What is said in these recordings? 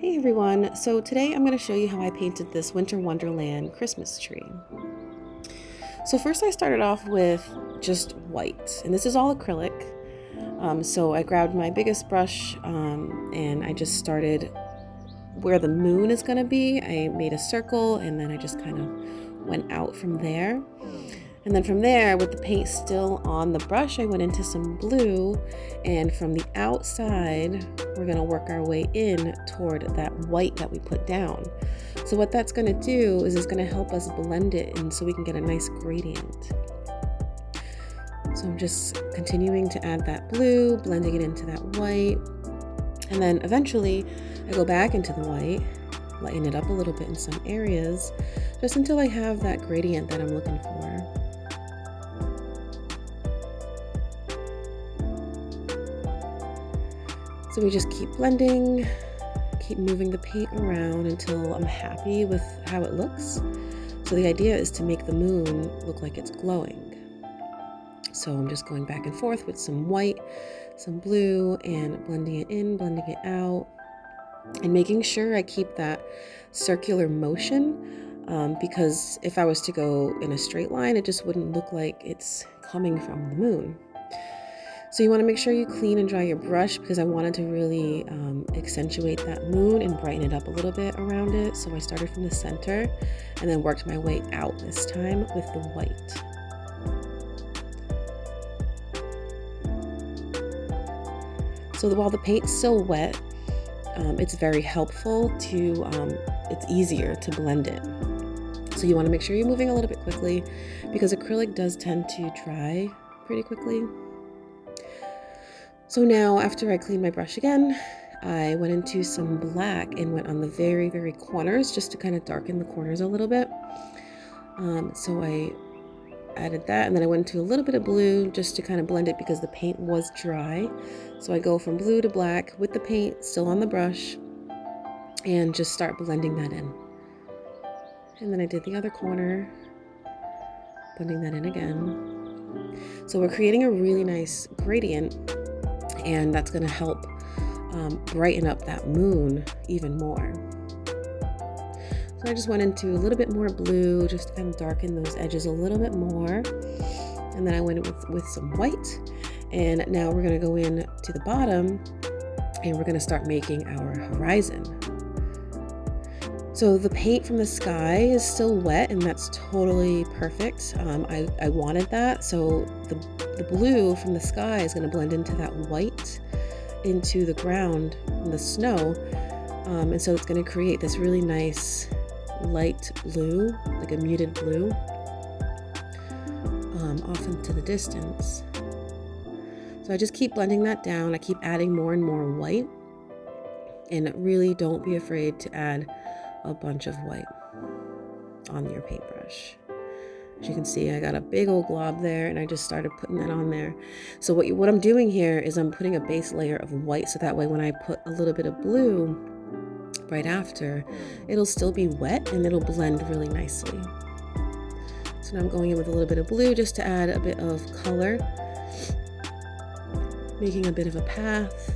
Hey everyone, so today I'm going to show you how I painted this Winter Wonderland Christmas tree. So first I started off with just white, and this is all acrylic. So I grabbed my biggest brush and I just started where the moon is going to be. I made a circle and then I just kind of went out from there. And then from there, with the paint still on the brush, I went into some blue, and from the outside, we're gonna work our way in toward that white that we put down. So what that's gonna do is it's gonna help us blend it in so we can get a nice gradient. So I'm just continuing to add that blue, blending it into that white, and then eventually I go back into the white, lighten it up a little bit in some areas, just until I have that gradient that I'm looking for. So we just keep blending, keep moving the paint around until I'm happy with how it looks. So the idea is to make the moon look like it's glowing. So I'm just going back and forth with some white, some blue, and blending it in, blending it out, and making sure I keep that circular motion because if I was to go in a straight line, it just wouldn't look like it's coming from the moon. So you want to make sure you clean and dry your brush because I wanted to really accentuate that moon and brighten it up a little bit around it. So I started from the center and then worked my way out this time with the white. So while the paint's still wet, it's very helpful to, it's easier to blend it. So you want to make sure you're moving a little bit quickly because acrylic does tend to dry pretty quickly. So now after I cleaned my brush again, I went into some black and went on the very, very corners just to kind of darken the corners a little bit. So I added that and then I went into a little bit of blue just to kind of blend it because the paint was dry. So I go from blue to black with the paint still on the brush and just start blending that in. And then I did the other corner, blending that in again. So we're creating a really nice gradient, and that's going to help brighten up that moon even more. So I just went into a little bit more blue just to kind of darken those edges a little bit more, and then I went with some white, and now we're going to go in to the bottom and we're going to start making our horizon. So the paint from the sky is still wet, and that's totally perfect. I wanted that, so the blue from the sky is going to blend into that white, into the ground, and the snow, and so it's going to create this really nice light blue, like a muted blue, off into the distance. So I just keep blending that down. I keep adding more and more white, and really don't be afraid to add a bunch of white on your paintbrush. As you can see, I got a big old glob there and I just started putting that on there. So what I'm doing here is I'm putting a base layer of white, so that way when I put a little bit of blue right after, it'll still be wet and it'll blend really nicely. So now I'm going in with a little bit of blue just to add a bit of color, making a bit of a path.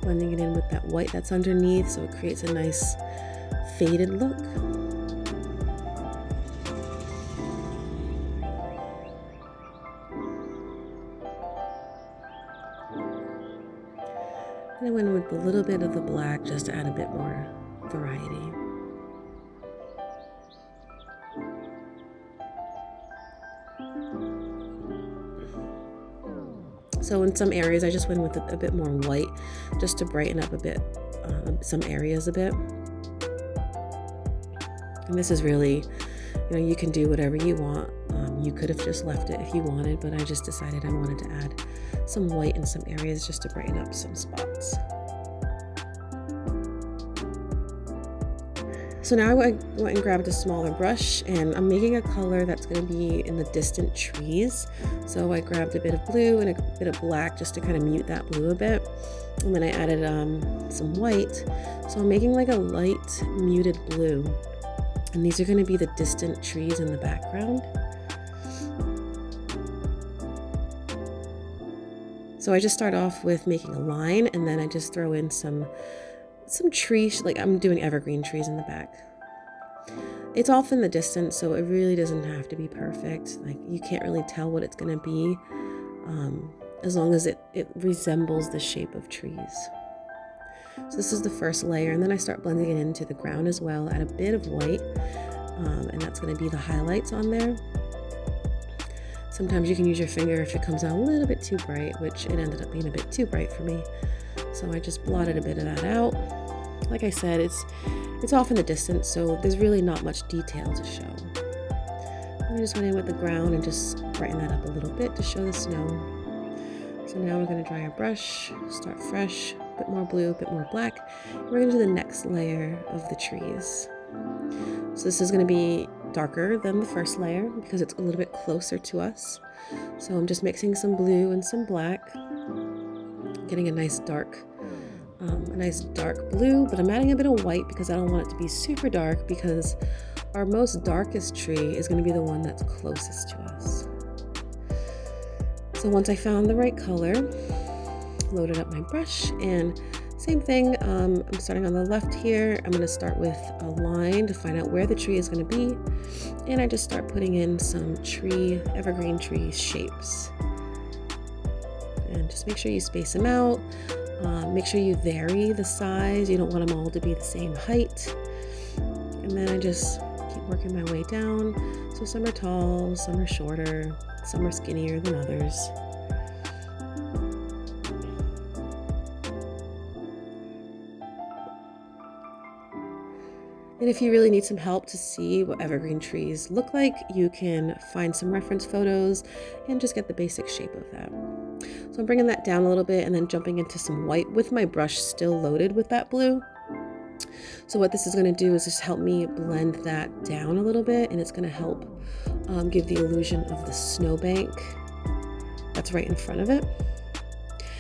Blending it in with that white that's underneath so it creates a nice faded look. And I went in with a little bit of the black just to add a bit more variety. So in some areas, I just went with a bit more white just to brighten up a bit, some areas a bit. And this is really, you can do whatever you want. You could have just left it if you wanted, but I just decided I wanted to add some white in some areas just to brighten up some spots. So now I went and grabbed a smaller brush, and I'm making a color that's going to be in the distant trees. So I grabbed a bit of blue and a bit of black just to kind of mute that blue a bit. And then I added some white. So I'm making like a light muted blue. And these are going to be the distant trees in the background. So I just start off with making a line, and then I just throw in some trees, like I'm doing evergreen trees in the back. It's off in the distance, so it really doesn't have to be perfect. Like, you can't really tell what it's gonna be, as long as it resembles the shape of trees. So this is the first layer, and then I start blending it into the ground as well, add a bit of white, and that's gonna be the highlights on there. Sometimes you can use your finger if it comes out a little bit too bright, which it ended up being a bit too bright for me. So I just blotted a bit of that out. Like I said, it's off in the distance, so there's really not much detail to show. I just went in with the ground and just brightened that up a little bit to show the snow. So now we're going to dry our brush, start fresh, a bit more blue, a bit more black. We're going to do the next layer of the trees. So this is going to be darker than the first layer because it's a little bit closer to us. So I'm just mixing some blue and some black, getting a nice dark blue, but I'm adding a bit of white because I don't want it to be super dark, because our most darkest tree is going to be the one that's closest to us. So once I found the right color, loaded up my brush, and same thing, I'm starting on the left here. I'm going to start with a line to find out where the tree is going to be, and I just start putting in some evergreen tree shapes. And just make sure you space them out. Make sure you vary the size. You don't want them all to be the same height. And then I just keep working my way down. So some are tall, some are shorter, some are skinnier than others. And if you really need some help to see what evergreen trees look like, you can find some reference photos and just get the basic shape of that. So I'm bringing that down a little bit and then jumping into some white with my brush still loaded with that blue. So what this is going to do is just help me blend that down a little bit, and it's going to help give the illusion of the snowbank that's right in front of it.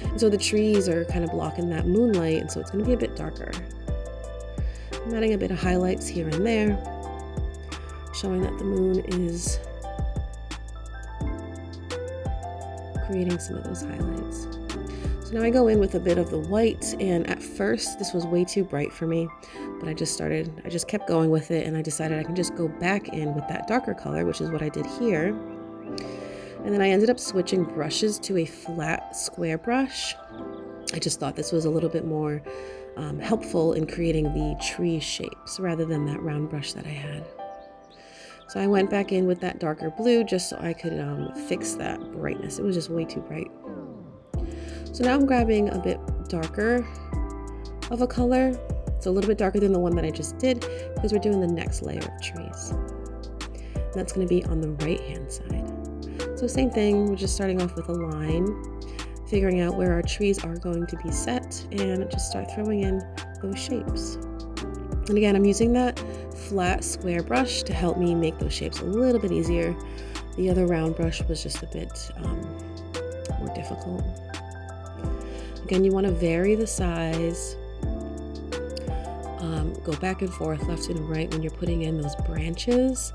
And so the trees are kind of blocking that moonlight, and so it's going to be a bit darker. I'm adding a bit of highlights here and there, showing that the moon is creating some of those highlights. So now I go in with a bit of the white, and at first this was way too bright for me, but I just kept going with it, and I decided I can just go back in with that darker color, which is what I did here. And then I ended up switching brushes to a flat square brush. I just thought this was a little bit more helpful in creating the tree shapes rather than that round brush that I had. So I went back in with that darker blue just so I could fix that brightness. It was just way too bright. So now I'm grabbing a bit darker of a color. It's a little bit darker than the one that I just did because we're doing the next layer of trees. And that's going to be on the right hand side. So same thing, we're just starting off with a line, figuring out where our trees are going to be set, and just start throwing in those shapes. And again, I'm using that flat square brush to help me make those shapes a little bit easier. The other round brush was just a bit more difficult. Again, you want to vary the size, go back and forth, left and right when you're putting in those branches,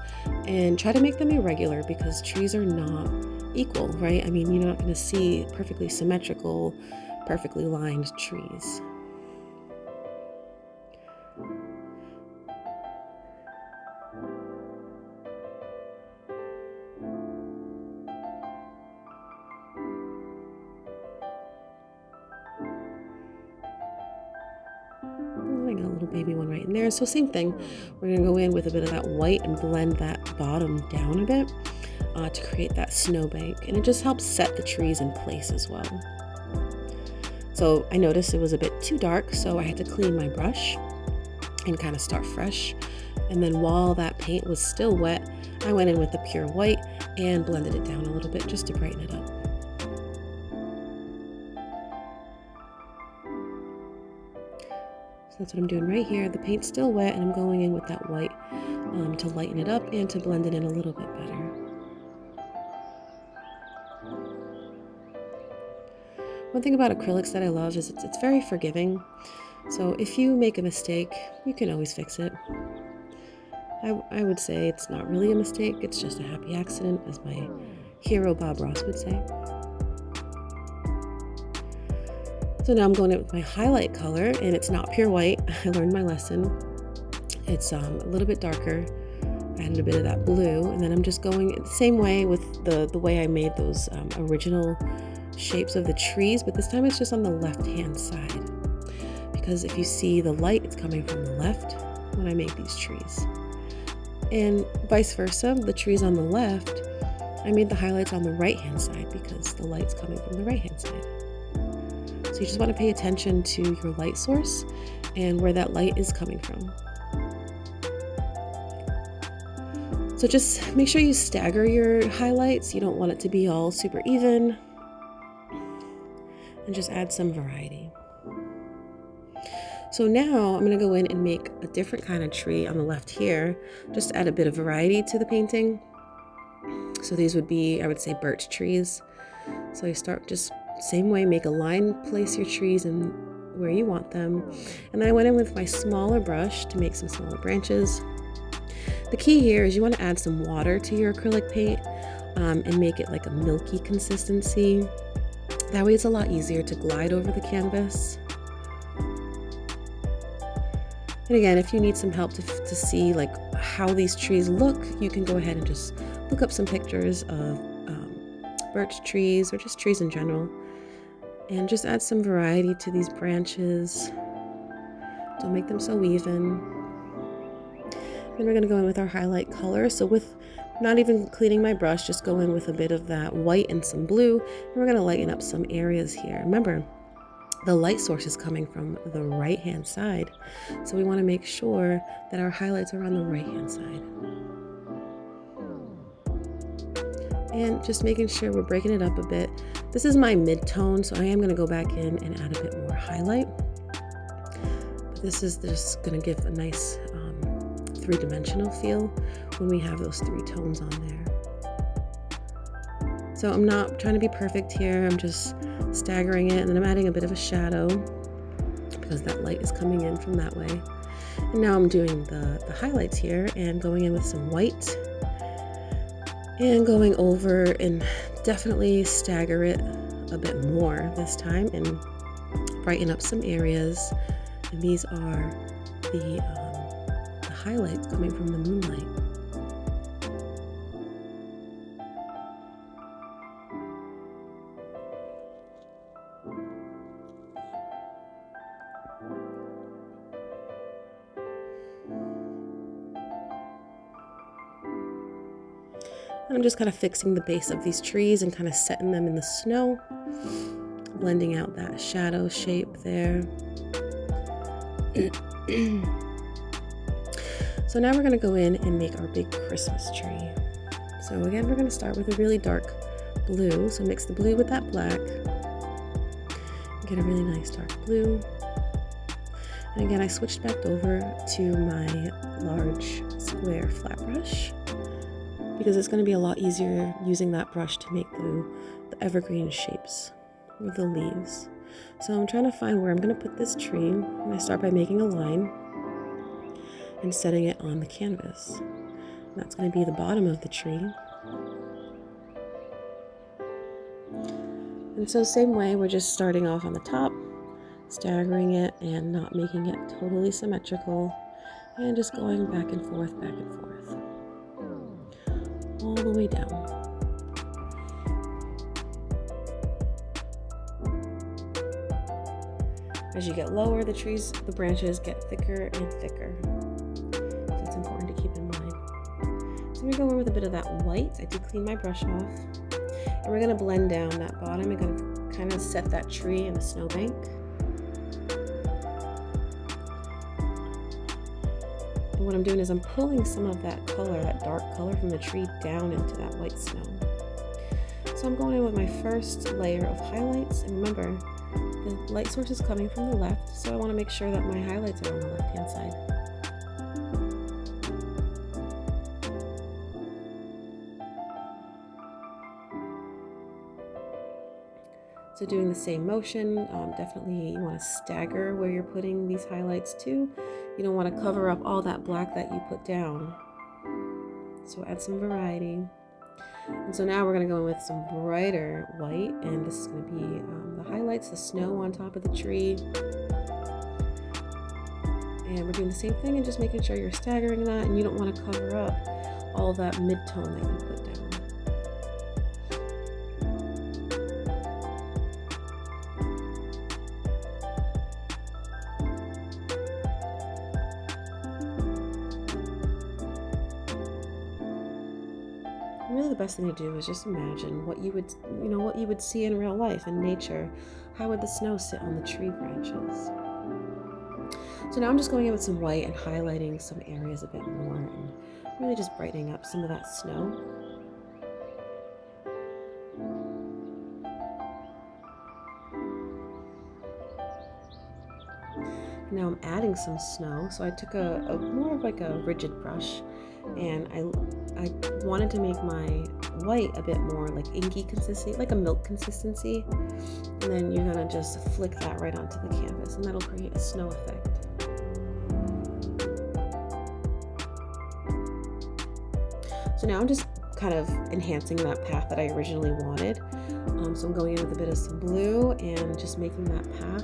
and try to make them irregular because trees are not equal, right? I mean, you're not going to see perfectly symmetrical, perfectly lined trees. I got a little baby one right in there. So same thing, we're going to go in with a bit of that white and blend that bottom down a bit to create that snowbank, and it just helps set the trees in place as well. So I noticed it was a bit too dark, so I had to clean my brush and kind of start fresh. And then while that paint was still wet, I went in with the pure white and blended it down a little bit just to brighten it up. So that's what I'm doing right here. The paint's still wet, and I'm going in with that white to lighten it up and to blend it in a little bit better. One thing about acrylics that I love is it's very forgiving. So if you make a mistake, you can always fix it. I would say it's not really a mistake, it's just a happy accident, as my hero Bob Ross would say. So now I'm going in with my highlight color, and it's not pure white. I learned my lesson. It's a little bit darker. I added a bit of that blue, and then I'm just going the same way with the way I made those original shapes of the trees, but this time it's just on the left-hand side. Because if you see the light, it's coming from the left when I make these trees. And vice versa, the trees on the left, I made the highlights on the right-hand side because the light's coming from the right-hand side. So you just want to pay attention to your light source and where that light is coming from. So just make sure you stagger your highlights. You don't want it to be all super even. And just add some variety. So now I'm going to go in and make a different kind of tree on the left here. Just add a bit of variety to the painting. So these would be, I would say, birch trees. So you start just same way, make a line, place your trees in where you want them. And then I went in with my smaller brush to make some smaller branches. The key here is you want to add some water to your acrylic paint and make it like a milky consistency. That way it's a lot easier to glide over the canvas. And again, if you need some help to see like how these trees look, you can go ahead and just look up some pictures of birch trees or just trees in general. And just add some variety to these branches. Don't make them so even. Then we're going to go in with our highlight color. So with not even cleaning my brush, just go in with a bit of that white and some blue. And we're going to lighten up some areas here. Remember, the light source is coming from the right-hand side. So we want to make sure that our highlights are on the right-hand side. And just making sure we're breaking it up a bit. This is my mid-tone, so I am going to go back in and add a bit more highlight. But this is just going to give a nice three-dimensional feel when we have those three tones on there. So I'm not trying to be perfect here. I'm just staggering it, and then I'm adding a bit of a shadow because that light is coming in from that way. And now I'm doing the highlights here and going in with some white. And going over and definitely stagger it a bit more this time and brighten up some areas. And these are the highlights coming from the moonlight. I'm just kind of fixing the base of these trees and kind of setting them in the snow, blending out that shadow shape there. So now we're going to go in and make our big Christmas tree. So again, we're going to start with a really dark blue. So mix the blue with that black. Get a really nice dark blue. And again, I switched back over to my large square flat brush, because it's going to be a lot easier using that brush to make the evergreen shapes with the leaves. So I'm trying to find where I'm going to put this tree, and I start by making a line and setting it on the canvas. And that's going to be the bottom of the tree. And so same way, we're just starting off on the top, staggering it and not making it totally symmetrical, and just going back and forth, all the way down. As you get lower, the branches get thicker and thicker. So it's important to keep in mind. So I'm going to go in with a bit of that white. I did clean my brush off. And we're going to blend down that bottom. We're going to kind of set that tree in a snowbank. And what I'm doing is I'm pulling some of that color, that dark color from the tree down into that white snow. So I'm going in with my first layer of highlights. And remember, the light source is coming from the left, so I want to make sure that my highlights are on the left-hand side. So doing the same motion, definitely you want to stagger where you're putting these highlights to. You don't want to cover up all that black that you put down. So add some variety. And so now we're going to go in with some brighter white, and this is going to be the highlights, the snow on top of the tree. And we're doing the same thing and just making sure you're staggering that, and you don't want to cover up all of that mid-tone that you put down. Really the best thing to do is just imagine what you would see in real life in nature. How would the snow sit on the tree branches? So now I'm just going in with some white and highlighting some areas a bit more and really just brightening up some of that snow. Now I'm adding some snow, so I took a more of like a rigid brush, and I wanted to make my white a bit more like inky consistency, like a milk consistency, and then you're gonna just flick that right onto the canvas, and that'll create a snow effect. So now I'm just kind of enhancing that path that I originally wanted. So I'm going in with a bit of some blue and just making that path.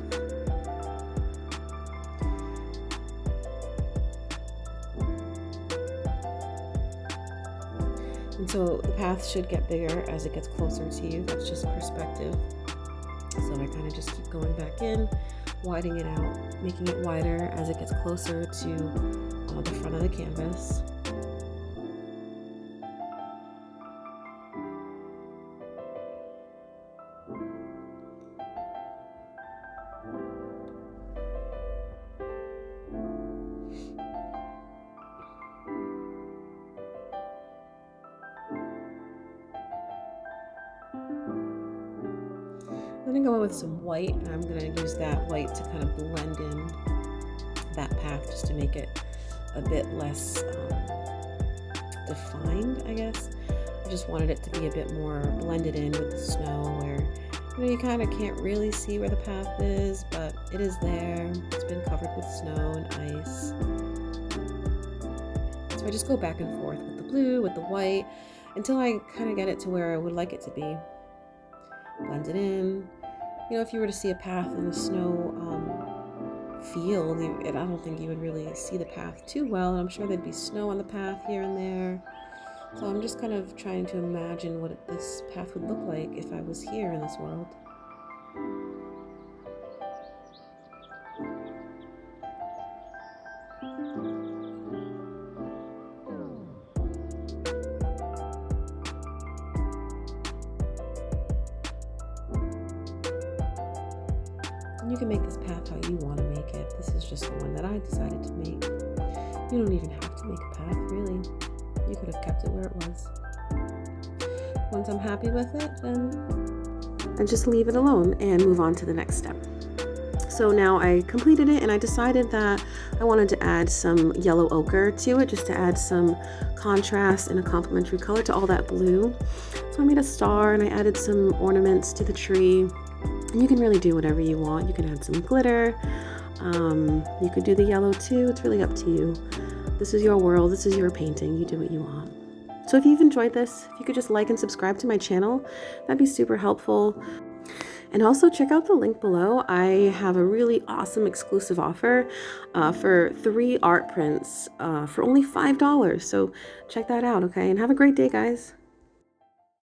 And so the path should get bigger as it gets closer to you. That's just perspective. So I kind of just keep going back in, widening it out, making it wider as it gets closer to the front of the canvas. I'm going to go in with some white, and I'm going to use that white to kind of blend in that path just to make it a bit less defined, I guess. I just wanted it to be a bit more blended in with the snow, where you kind of can't really see where the path is, but it is there. It's been covered with snow and ice. So I just go back and forth with the blue, with the white, until I kind of get it to where I would like it to be. Blend it in. If you were to see a path in a snow field, I don't think you would really see the path too well. I'm sure there'd be snow on the path here and there. So I'm just kind of trying to imagine what this path would look like if I was here in this world. You can make this path how you want to make it. This is just the one that I decided to make. You don't even have to make a path, really. You could have kept it where it was. Once I'm happy with it, then I just leave it alone and move on to the next step. So now I completed it, and I decided that I wanted to add some yellow ochre to it, just to add some contrast and a complementary color to all that blue. So I made a star, and I added some ornaments to the tree. And you can really do whatever you want. You can add some glitter. You could do the yellow too. It's really up to you. This is your world. This is your painting. You do what you want. So if you've enjoyed this, if you could just like and subscribe to my channel, that'd be super helpful. And also check out the link below. I have a really awesome exclusive offer for 3 art prints for only $5. So check that out, okay? And have a great day, guys.